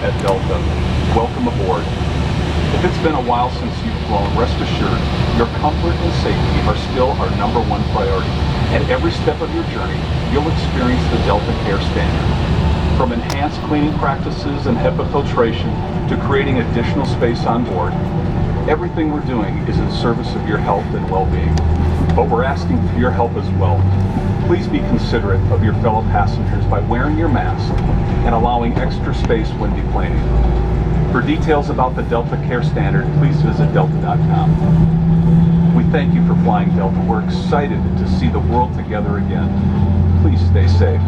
at Delta. Welcome aboard. If it's been a while since you've flown, rest assured, your comfort and safety are still our #1 priority. At every step of your journey, you'll experience the Delta Care Standard. From enhanced cleaning practices and HEPA filtration to creating additional space on board, everything we're doing is in service of your health and well-being. But we're asking for your help as well. Please be considerate of your fellow passengers by wearing your mask and allowing extra space when deplaning. For details about the Delta Care Standard, please visit delta.com. We thank you for flying Delta. We're excited to see the world together again. Please stay safe.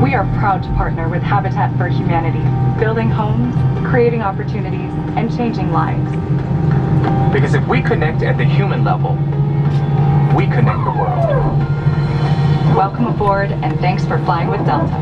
We are proud to partner with Habitat for Humanity, building homes, creating opportunities, and changing lives. Because if we connect at the human level, we connect the world. Welcome aboard, and thanks for flying with Delta.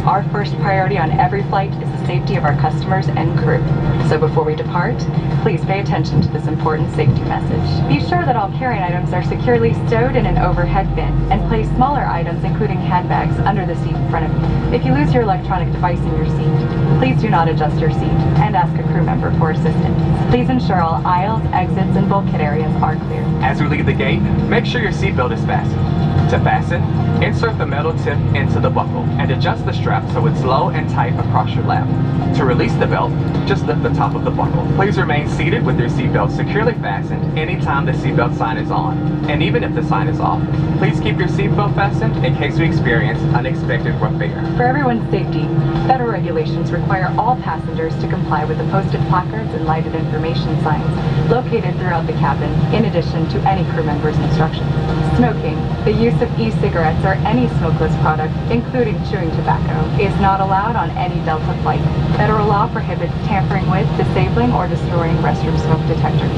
Our first priority on every flight is the safety of our customers and crew. So before we depart, please pay attention to this important safety message. Be sure that all carry-on items are securely stowed in an overhead bin, and place smaller items, including handbags, under the seat in front of you. If you lose your electronic device in your seat, please do not adjust your seat and ask a crew member for assistance. Please ensure all aisles, exits, and bulkhead areas are clear. As we leave the gate, make sure your seatbelt is fastened. To fasten, insert the metal tip into the buckle and adjust the strap so it's low and tight across your lap. To release the belt, just lift the top of the buckle. Please remain seated with your seatbelt securely fastened anytime the seatbelt sign is on. And even if the sign is off, please keep your seatbelt fastened in case we experience unexpected rough air. For everyone's safety, federal regulations require all passengers to comply with the posted placards and lighted information signs located throughout the cabin, in addition to any crew member's instructions. Smoking, the use of e-cigarettes or any smokeless product, including chewing tobacco, is not allowed on any Delta flight. Federal law prohibits tampering with, disabling, or destroying restroom smoke detectors.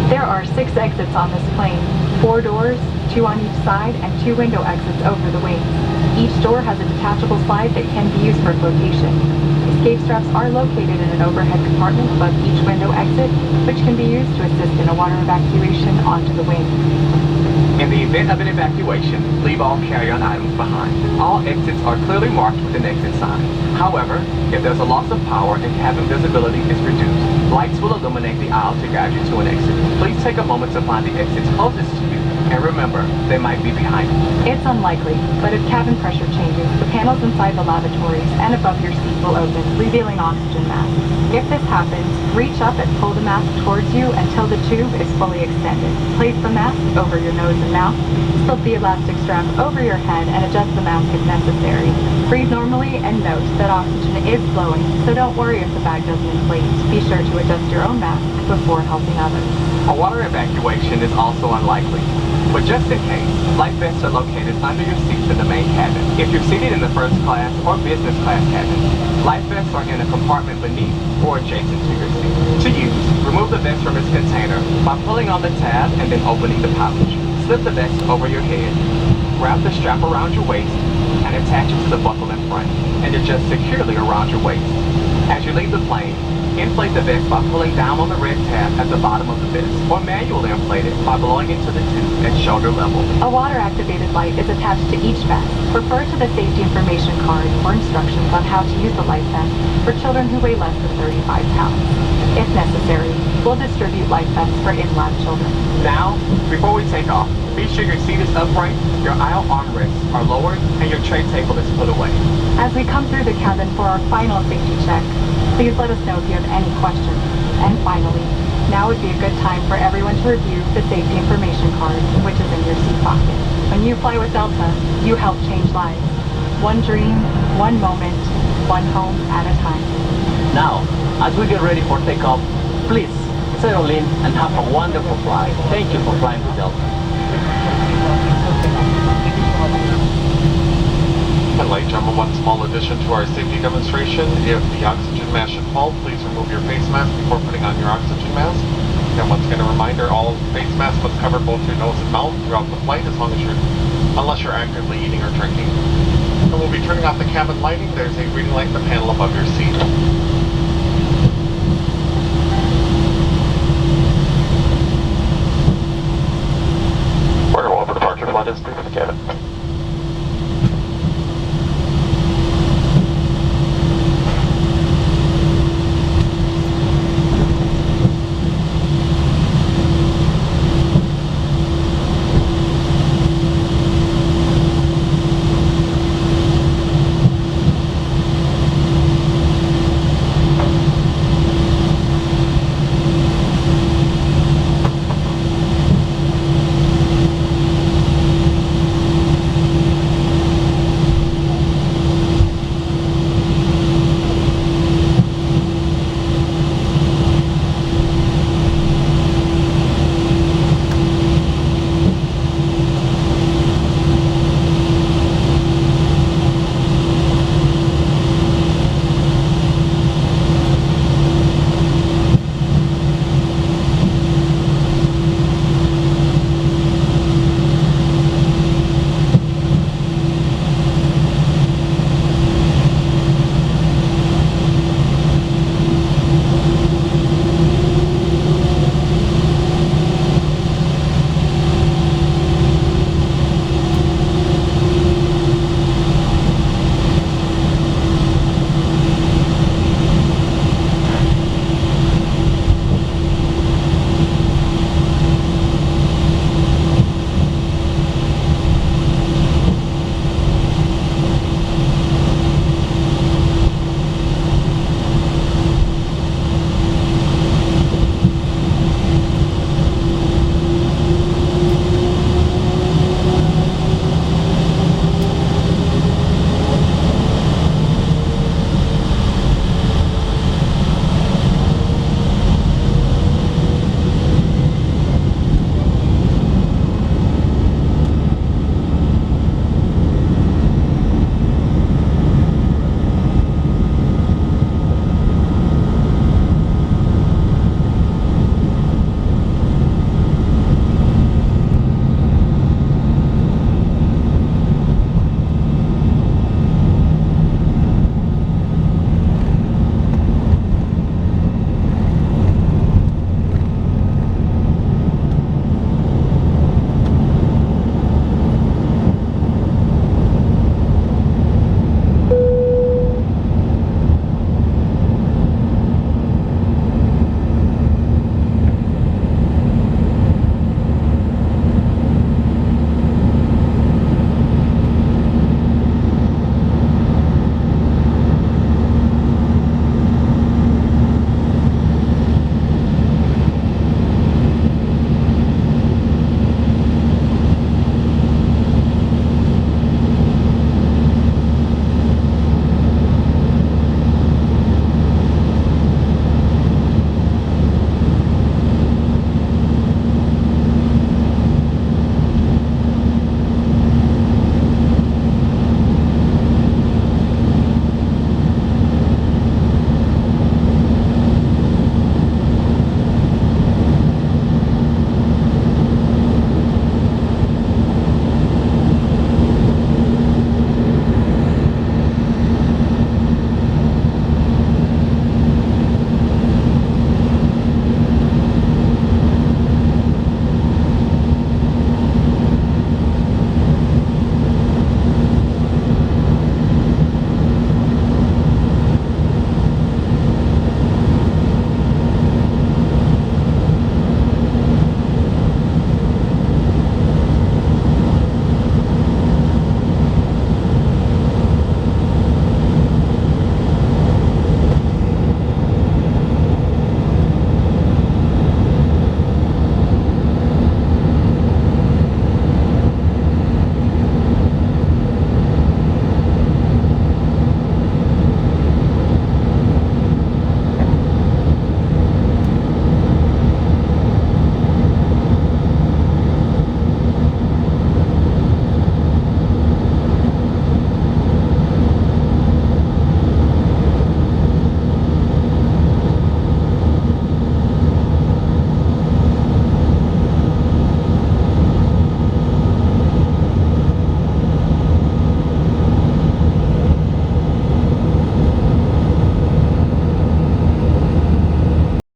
There are 6 exits on this plane, 4 doors, 2 on each side, and 2 window exits over the wings. Each door has a detachable slide that can be used for flotation. Escape straps are located in an overhead compartment above each window exit, which can be used to assist in a water evacuation onto the wing. In the event of an evacuation, leave all carry-on items behind. All exits are clearly marked with an exit sign. However, if there's a loss of power and cabin visibility is reduced, lights will illuminate the aisle to guide you to an exit. Please take a moment to find the exits closest to you, and remember, they might be behind you. It's unlikely, but if cabin pressure changes, the panels inside the lavatories and above your seat will open, revealing oxygen masks. If this happens, reach up and pull the mask towards you until the tube is fully extended. Place the mask over your nose and mouth, slip the elastic strap over your head, and adjust the mask if necessary. Breathe normally and note that oxygen is flowing, so don't worry if the bag doesn't inflate. Be sure to adjust your own mask before helping others. A water evacuation is also unlikely. But just in case, life vests are located under your seats in the main cabin. If you're seated in the first class or business class cabin, life vests are in a compartment beneath or adjacent to your seat. To use, remove the vest from its container by pulling on the tab and then opening the pouch. Slip the vest over your head. Wrap the strap around your waist and attach it to the buckle in front and adjust securely around your waist. As you leave the plane, inflate the vest by pulling down on the red tab at the bottom of the vest, or manually inflate it by blowing into the tube at shoulder level. A water-activated light is attached to each vest. Refer to the safety information card for instructions on how to use the life vest for children who weigh less than 35 pounds. If necessary, we'll distribute life vests for in-lab children. Now, before we take off, be sure your seat is upright, your aisle armrests are lowered, and your tray table is put away. As we come through the cabin for our final safety check, please let us know if you have any questions. And finally, now would be a good time for everyone to review the safety information card, which is in your seat pocket. When you fly with Delta, you help change lives. One dream, one moment, one home at a time. Now, as we get ready for takeoff, please settle in and have a wonderful flight. Thank you for flying with Delta. Ladies and gentlemen, one small addition to our safety demonstration. If the oxygen mask should fall, please remove your face mask before putting on your oxygen mask. And once again, a reminder, all face masks must cover both your nose and mouth throughout the flight unless you're actively eating or drinking. And we'll be turning off the cabin lighting. There's a reading light in the panel above your seat.